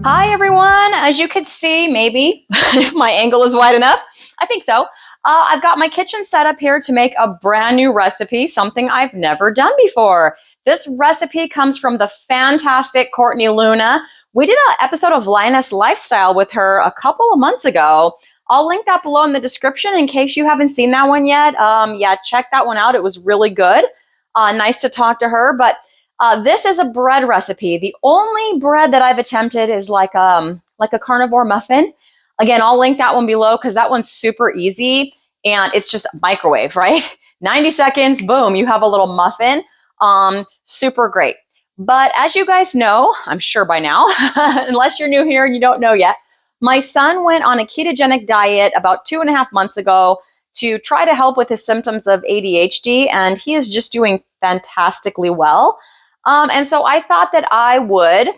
Hi everyone, as you can see, maybe, if my angle is wide enough, I think so. I've got my kitchen set up here to make a brand new recipe, something I've never done before. This recipe comes from the fantastic Courtney Luna. We did an episode of Lioness Lifestyle with her a couple of months ago. I'll link that below in the description in case you haven't seen that one yet. Yeah, check that one out. It was really good. Nice to talk to her, but this is a bread recipe. The only bread that I've attempted is like a carnivore muffin. Again, I'll link that one below because that one's super easy and it's just microwave, right? 90 seconds, boom, you have a little muffin. Super great. But as you guys know, I'm sure by now, unless you're new here and you don't know yet, my son went on a ketogenic diet about 2.5 months ago to try to help with his symptoms of ADHD, and he is just doing fantastically well. And so I thought that I would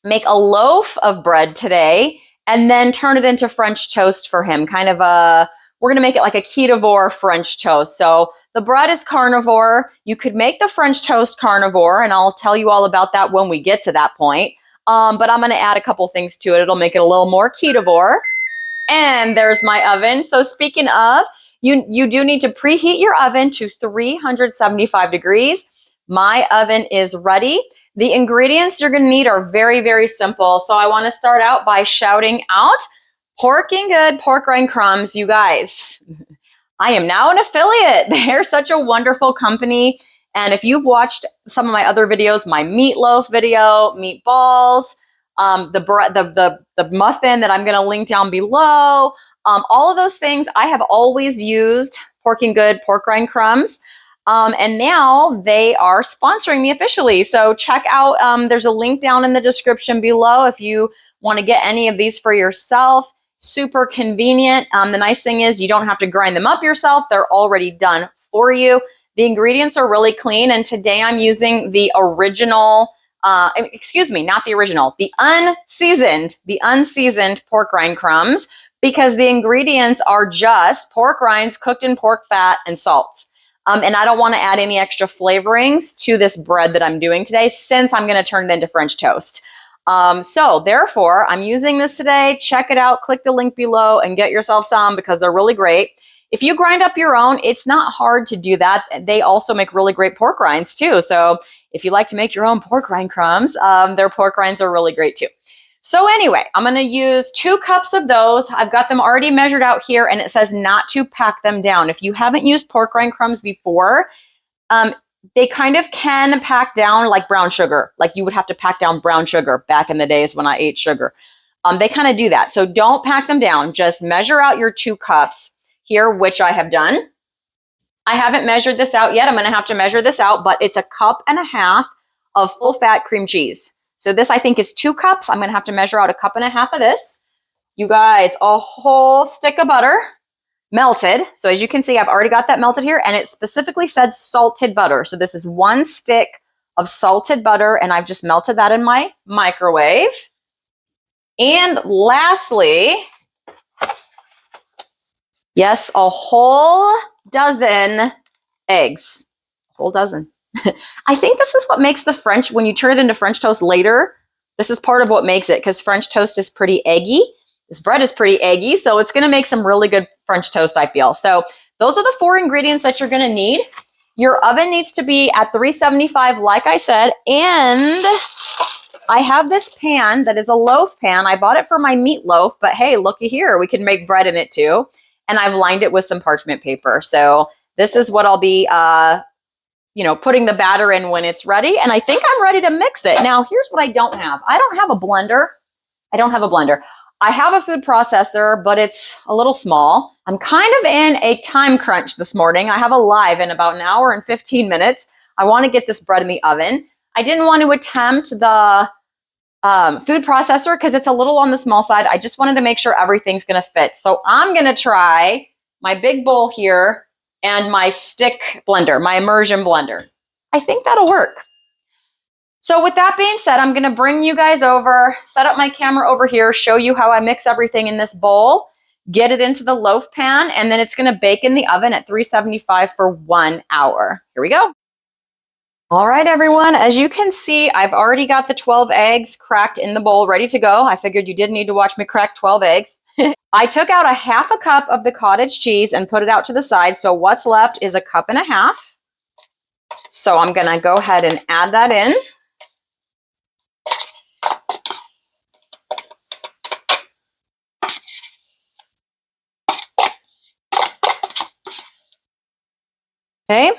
make a loaf of bread today and then turn it into French toast for him. We're going to make it like a ketovore French toast. So the bread is carnivore. You could make the French toast carnivore, and I'll tell you all about that when we get to that point. But I'm going to add a couple things to it. It'll make it a little more ketovore. And there's my oven. So speaking of, you do need to preheat your oven to 375 degrees. My oven is ready. The ingredients you're going to need are very, very simple. So I want to start out by shouting out Porking Good Pork Rind Crumbs, you guys. I am now an affiliate. They're such a wonderful company. And if you've watched some of my other videos, my meatloaf video, meatballs, the muffin that I'm going to link down below, all of those things, I have always used Porking Good Pork Rind Crumbs. And now they are sponsoring me officially. So check out, there's a link down in the description below if you want to get any of these for yourself. Super convenient. The nice thing is you don't have to grind them up yourself. They're already done for you. The ingredients are really clean. And today I'm using the original, not the original, the unseasoned pork rind crumbs, because the ingredients are just pork rinds cooked in pork fat and salt. And I don't want to add any extra flavorings to this bread that I'm doing today since I'm going to turn it into French toast. So therefore, I'm using this today. Check it out. Click the link below and get yourself some because they're really great. If you grind up your own, it's not hard to do that. They also make really great pork rinds too. So if you like to make your own pork rind crumbs, their pork rinds are really great too. So anyway, I'm going to use 2 cups of those. I've got them already measured out here, and it says not to pack them down. If you haven't used pork rind crumbs before, they kind of can pack down like brown sugar. Like you would have to pack down brown sugar back in the days when I ate sugar. They kind of do that. So don't pack them down. Just measure out your 2 cups here, which I have done. I haven't measured this out yet. I'm going to have to measure this out, but it's 1.5 cups of full fat cream cheese. So this, I think, is 2 cups. I'm going to have to measure out 1.5 cups of this. You guys, a whole stick of butter melted. So as you can see, I've already got that melted here, and it specifically said salted butter. So this is 1 stick of salted butter, and I've just melted that in my microwave. And lastly, yes, a whole dozen eggs. A whole dozen. I think this is what makes the French, when you turn it into French toast later, this is part of what makes it, because French toast is pretty eggy. This bread is pretty eggy, so it's going to make some really good French toast, I feel. So those are the 4 ingredients that you're going to need. Your oven needs to be at 375, like I said, and I have this pan that is a loaf pan. I bought it for my meatloaf, but hey, looky here, we can make bread in it too. And I've lined it with some parchment paper. So this is what I'll be putting the batter in when it's ready. And I think I'm ready to mix it. Now, here's what I don't have. I don't have a blender. I have a food processor, but it's a little small. I'm kind of in a time crunch this morning. I have a live in about 1 hour and 15 minutes. I want to get this bread in the oven. I didn't want to attempt the food processor because it's a little on the small side. I just wanted to make sure everything's going to fit. So I'm going to try my big bowl here and my stick blender, my immersion blender. I think that'll work. So with that being said, I'm going to bring you guys over, set up my camera over here, show you how I mix everything in this bowl, get it into the loaf pan, and then it's going to bake in the oven at 375 for 1 hour. Here we go. All right, everyone. As you can see, I've already got the 12 eggs cracked in the bowl, ready to go. I figured you didn't need to watch me crack 12 eggs. I took out a half a cup of the cottage cheese and put it out to the side. So what's left is a cup and a half. So I'm going to go ahead and add that in. Okay.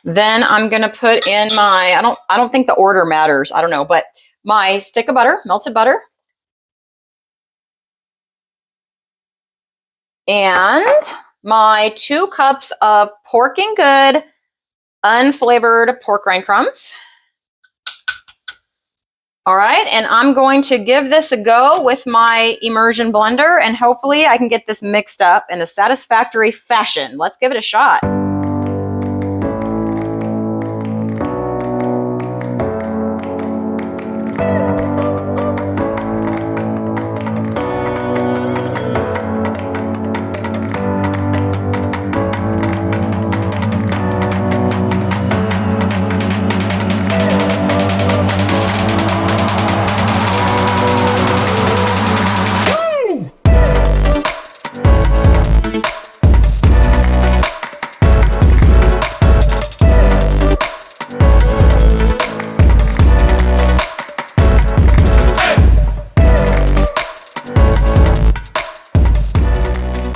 Then I'm going to put in my, I don't think the order matters. I don't know, but my stick of butter, melted butter. And my 2 cups of Porking Good unflavored pork rind crumbs. All right, and I'm going to give this a go with my immersion blender, and hopefully I can get this mixed up in a satisfactory fashion. Let's give it a shot.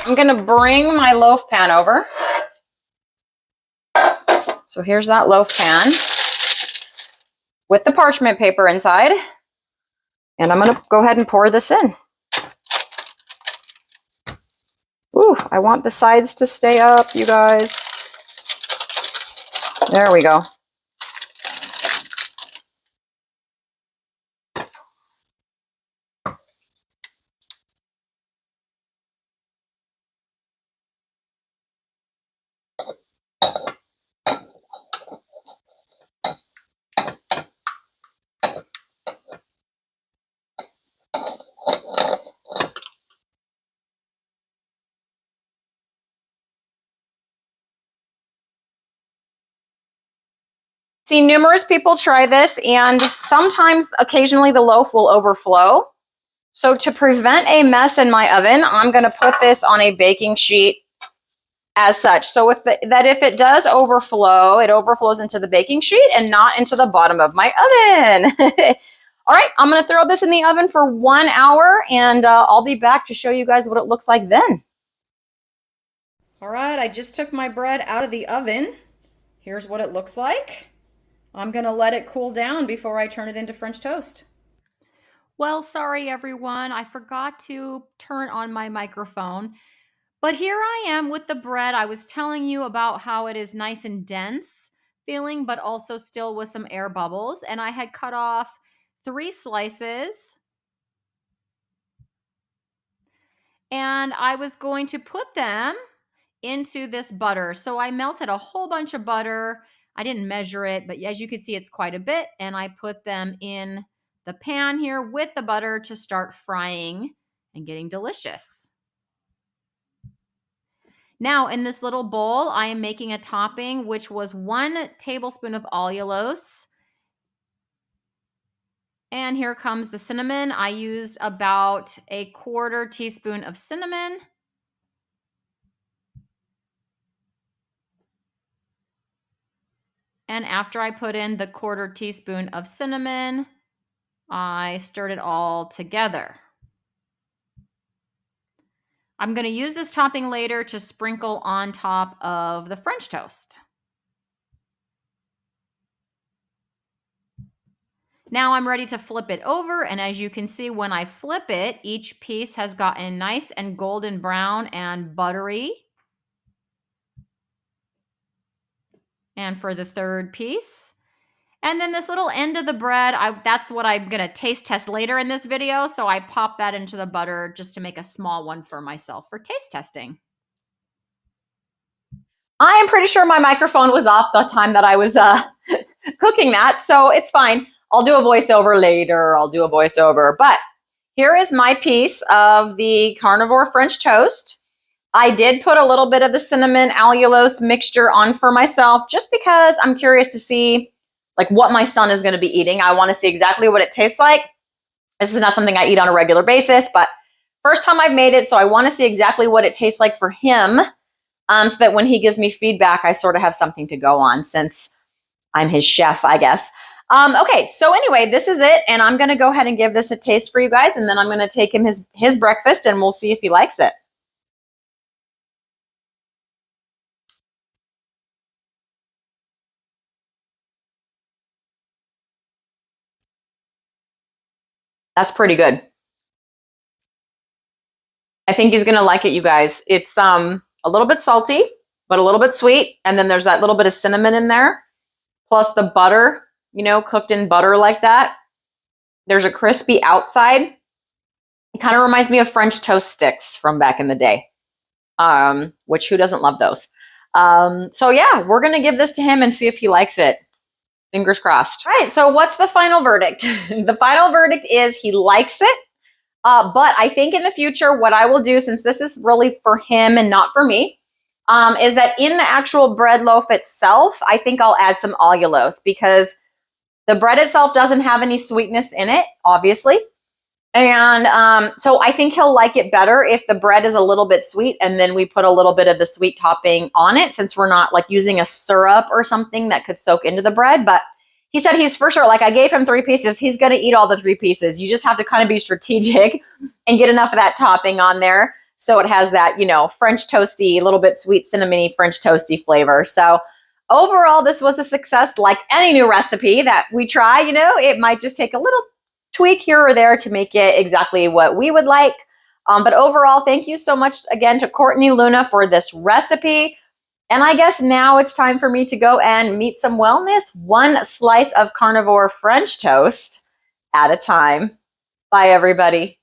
I'm going to bring my loaf pan over. So here's that loaf pan with the parchment paper inside. And I'm going to go ahead and pour this in. Ooh, I want the sides to stay up, you guys. There we go. See numerous people try this, and sometimes, occasionally, the loaf will overflow. So to prevent a mess in my oven, I'm going to put this on a baking sheet as such. So if it does overflow, it overflows into the baking sheet and not into the bottom of my oven. All right, I'm going to throw this in the oven for 1 hour, and I'll be back to show you guys what it looks like then. All right, I just took my bread out of the oven. Here's what it looks like. I'm going to let it cool down before I turn it into French toast. Well, sorry everyone, I forgot to turn on my microphone. But here I am with the bread. I was telling you about how it is nice and dense feeling, but also still with some air bubbles. And I had cut off 3 slices. And I was going to put them into this butter. So I melted a whole bunch of butter. I didn't measure it, but as you can see, it's quite a bit. And I put them in the pan here with the butter to start frying and getting delicious. Now, in this little bowl, I am making a topping, which was 1 tablespoon of allulose. And here comes the cinnamon. I used about a 1/4 teaspoon of cinnamon. And after I put in the 1/4 teaspoon of cinnamon, I stirred it all together. I'm going to use this topping later to sprinkle on top of the French toast. Now I'm ready to flip it over, and as you can see, when I flip it, each piece has gotten nice and golden brown and buttery. And for the third piece. And then this little end of the bread, that's what I'm going to taste test later in this video, so I pop that into the butter just to make a small one for myself for taste testing. I am pretty sure my microphone was off the time that I was cooking that, so it's fine. I'll do a voiceover later. But here is my piece of the Carnivore French toast. I did put a little bit of the cinnamon allulose mixture on for myself just because I'm curious to see like what my son is going to be eating. I want to see exactly what it tastes like. This is not something I eat on a regular basis, but first time I've made it, so I want to see exactly what it tastes like for him, so that when he gives me feedback, I sort of have something to go on since I'm his chef, I guess. Okay, so anyway, this is it, and I'm going to go ahead and give this a taste for you guys, and then I'm going to take him his breakfast, and we'll see if he likes it. That's pretty good. I think he's going to like it, you guys. It's a little bit salty, but a little bit sweet, and then there's that little bit of cinnamon in there, plus the butter, cooked in butter like that. There's a crispy outside. It kind of reminds me of French toast sticks from back in the day, which who doesn't love those? So yeah, we're going to give this to him and see if he likes it. Fingers crossed. All right, so what's the final verdict? The final verdict is he likes it. But I think in the future, what I will do, since this is really for him and not for me, is that in the actual bread loaf itself, I think I'll add some allulose because the bread itself doesn't have any sweetness in it, obviously. And so I think he'll like it better if the bread is a little bit sweet and then we put a little bit of the sweet topping on it, since we're not like using a syrup or something that could soak into the bread. But he said he's for sure, like I gave him 3 pieces. He's going to eat all the 3 pieces. You just have to kind of be strategic and get enough of that topping on there so it has that, French toasty, a little bit sweet cinnamony French toasty flavor. So overall, this was a success. Like any new recipe that we try, it might just take a little tweak here or there to make it exactly what we would like. But overall, thank you so much again to Courtney Luna for this recipe. And I guess now it's time for me to go and meet some wellness, one slice of carnivore French toast at a time. Bye, everybody.